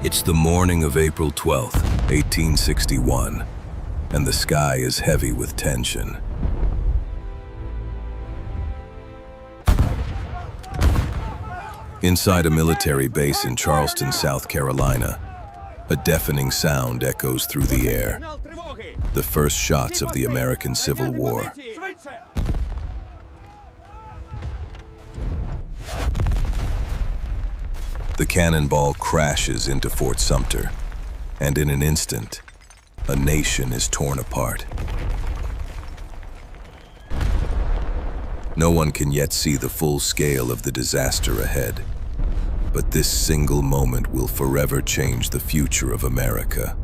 It's the morning of April 12th, 1861, and the sky is heavy with tension. Inside a military base in Charleston, South Carolina, a deafening sound echoes through the air. The first shots of the American Civil War. The cannonball crashes into Fort Sumter, and in an instant, a nation is torn apart. No one can yet see the full scale of the disaster ahead, but this single moment will forever change the future of America.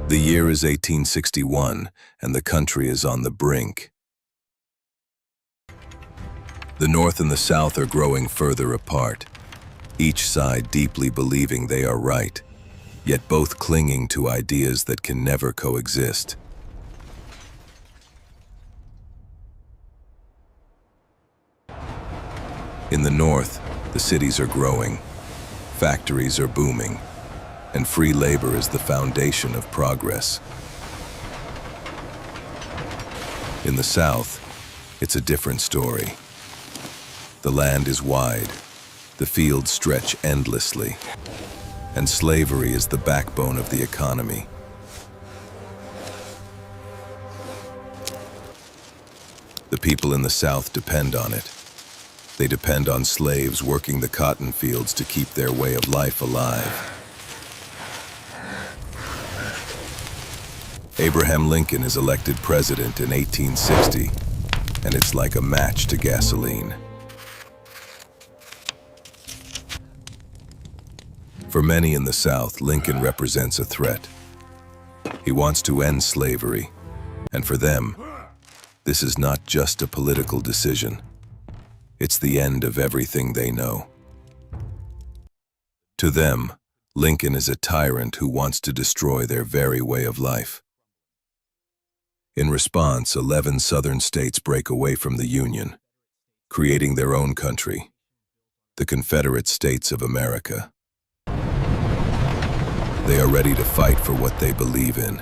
The year is 1861, and the country is on the brink. The North and the South are growing further apart, each side deeply believing they are right, yet both clinging to ideas that can never coexist. In the North, the cities are growing, factories are booming, and free labor is the foundation of progress. In the South, it's a different story. The land is wide, the fields stretch endlessly, and slavery is the backbone of the economy. The people in the South depend on it. They depend on slaves working the cotton fields to keep their way of life alive. Abraham Lincoln is elected president in 1860, and it's like a match to gasoline. For many in the South, Lincoln represents a threat. He wants to end slavery, and for them, this is not just a political decision. It's the end of everything they know. To them, Lincoln is a tyrant who wants to destroy their very way of life. In response, 11 Southern states break away from the Union, creating their own country, the Confederate States of America. They are ready to fight for what they believe in.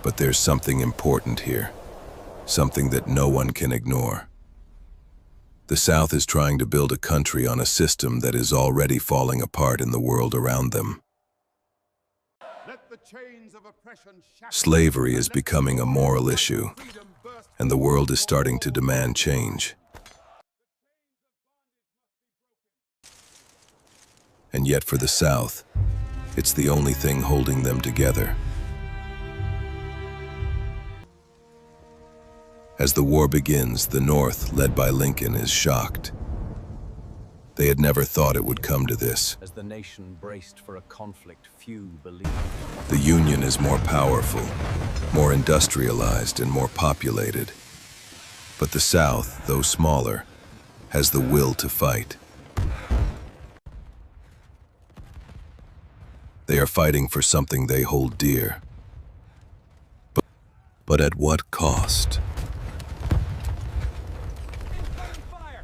But there's something important here, something that no one can ignore. The South is trying to build a country on a system that is already falling apart in the world around them. Slavery is becoming a moral issue, and the world is starting to demand change. And yet for the South, it's the only thing holding them together. As the war begins, the North, led by Lincoln, is shocked. They had never thought it would come to this. As the nation braced for a conflict few believed. The Union is more powerful, more industrialized, and more populated. But the South, though smaller, has the will to fight. They are fighting for something they hold dear. But at what cost?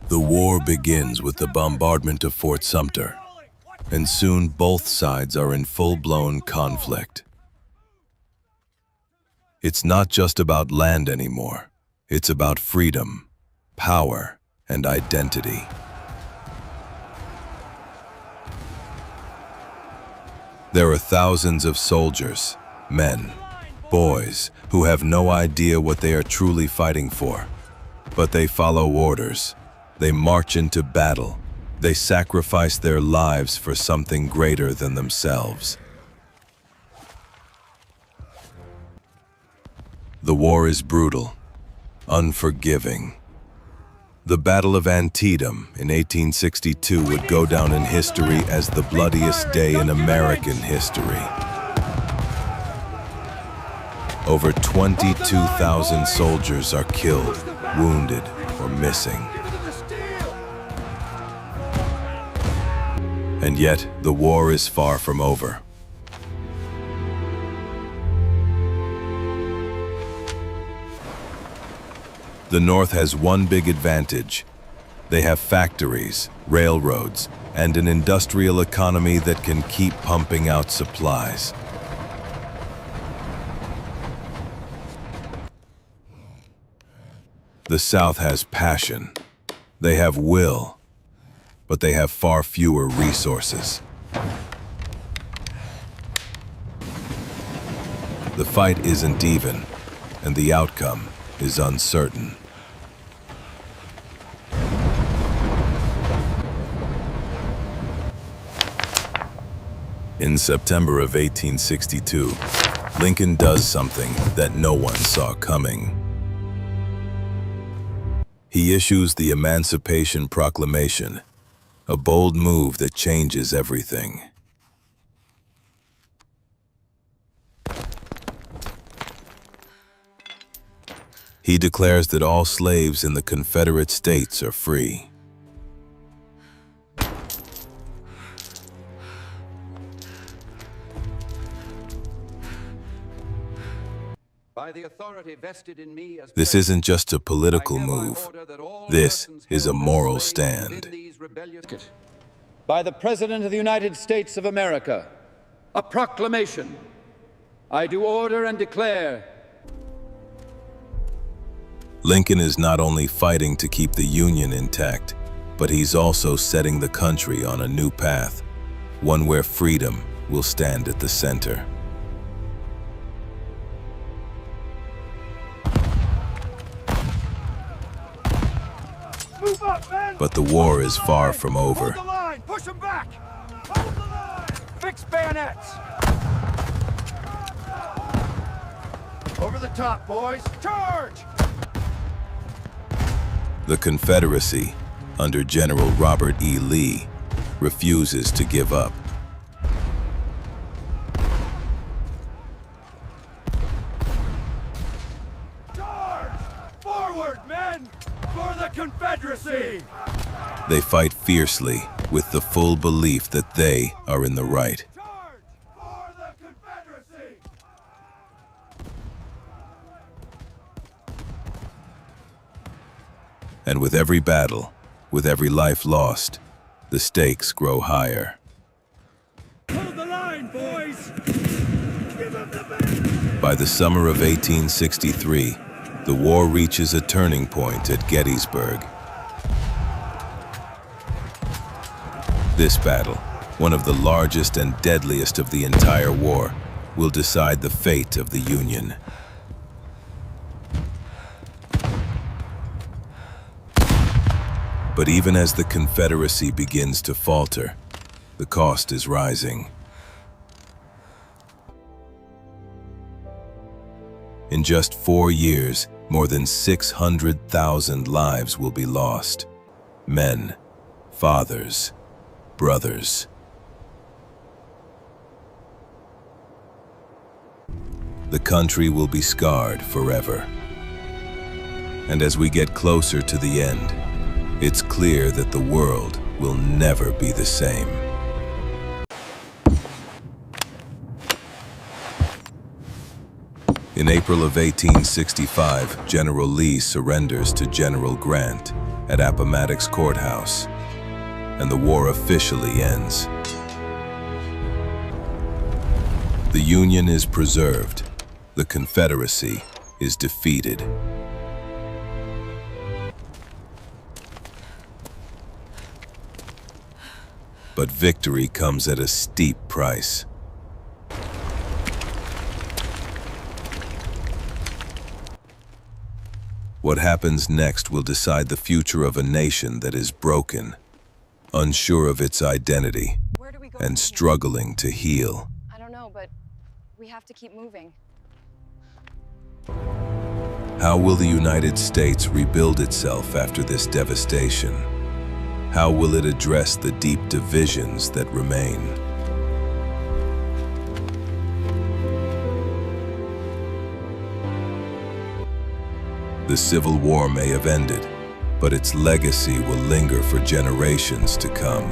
The war begins with the bombardment of Fort Sumter, and soon both sides are in full-blown conflict. It's not just about land anymore. It's about freedom, power, and identity. There are thousands of soldiers, men, boys, who have no idea what they are truly fighting for. But they follow orders. They march into battle. They sacrifice their lives for something greater than themselves. The war is brutal, unforgiving. The Battle of Antietam in 1862 would go down in history as the bloodiest day in American history. Over 22,000 soldiers are killed, wounded, or missing. And yet, the war is far from over. The North has one big advantage. They have factories, railroads, and an industrial economy that can keep pumping out supplies. The South has passion. They have will, but they have far fewer resources. The fight isn't even, and the outcome is uncertain. In September of 1862, Lincoln does something that no one saw coming. He issues the Emancipation Proclamation, a bold move that changes everything. He declares that all slaves in the Confederate States are free. This isn't just a political move. This is a moral stand. By the President of the United States of America, a proclamation. I do order and declare. Lincoln is not only fighting to keep the Union intact, but he's also setting the country on a new path, one where freedom will stand at the center. Move up, men! But the war is far from over. Hold the line! Push them back! Hold the line! Fix bayonets! Over the top, boys! Charge! The Confederacy, under General Robert E. Lee, refuses to give up. Charge! Forward, men! For the Confederacy! They fight fiercely with the full belief that they are in the right. Charge! For the Confederacy! And with every battle, with every life lost, the stakes grow higher. Hold the line, boys! Give up the battle! By the summer of 1863, the war reaches a turning point at Gettysburg. This battle, one of the largest and deadliest of the entire war, will decide the fate of the Union. But even as the Confederacy begins to falter, the cost is rising. In just 4 years, more than 600,000 lives will be lost. Men, fathers, brothers. The country will be scarred forever. And as we get closer to the end, it's clear that the world will never be the same. In April of 1865, General Lee surrenders to General Grant at Appomattox Courthouse, and the war officially ends. The Union is preserved. The Confederacy is defeated. But victory comes at a steep price. What happens next will decide the future of a nation that is broken, unsure of its identity, and struggling to heal. I don't know, but we have to keep moving. How will the United States rebuild itself after this devastation? How will it address the deep divisions that remain? The Civil War may have ended, but its legacy will linger for generations to come.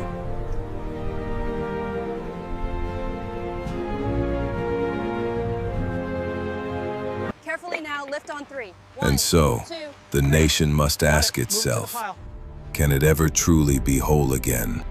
Carefully now, lift on 3. And so, the nation must ask itself, Can it ever truly be whole again?